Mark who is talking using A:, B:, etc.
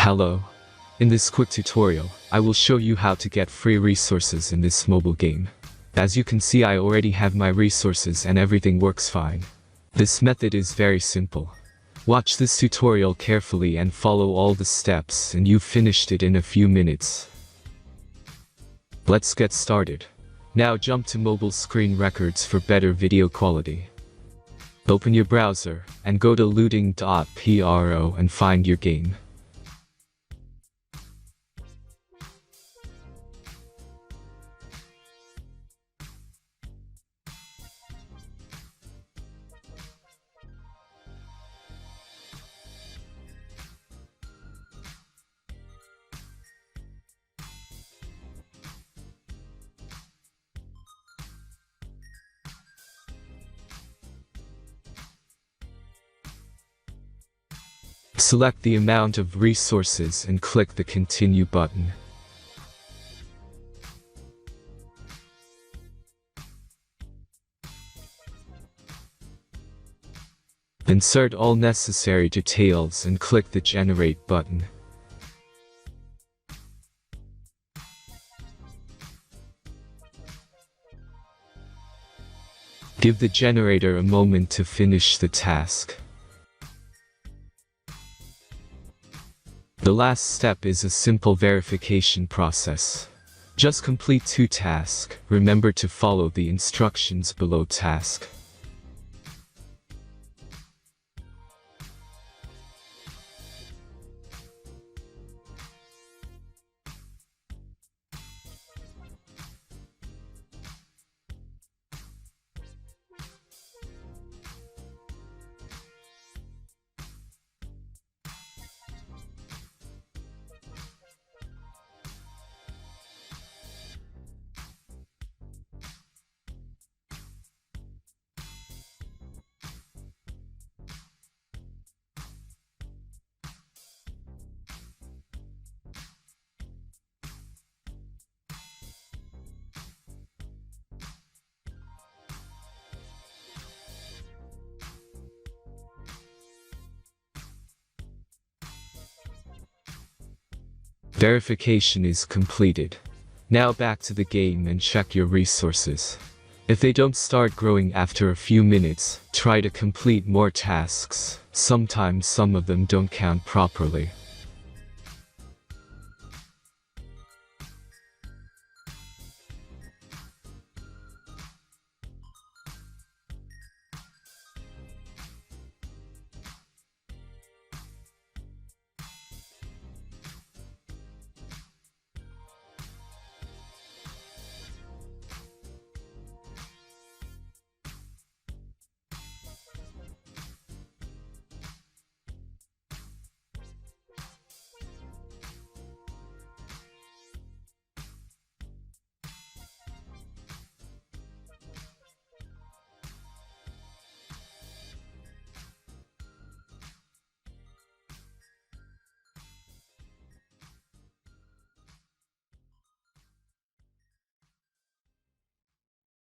A: Hello. In this quick tutorial, I will show you how to get free resources in this mobile game. As you can see, I already have my resources and everything works fine. This method is very simple. Watch this tutorial carefully and follow all the steps and you've finished it in a few minutes. Let's get started. Now jump to mobile screen records for better video quality. Open your browser and go to looting.pro and find your game. Select the amount of resources and click the Continue button. Insert all necessary details and click the Generate button. Give the generator a moment to finish the task. The last step is a simple verification process. Just complete 2 tasks. Remember to follow the instructions below task. Verification is completed. Now back to the game and check your resources. If they don't start growing after a few minutes, try to complete more tasks. Sometimes some of them don't count properly.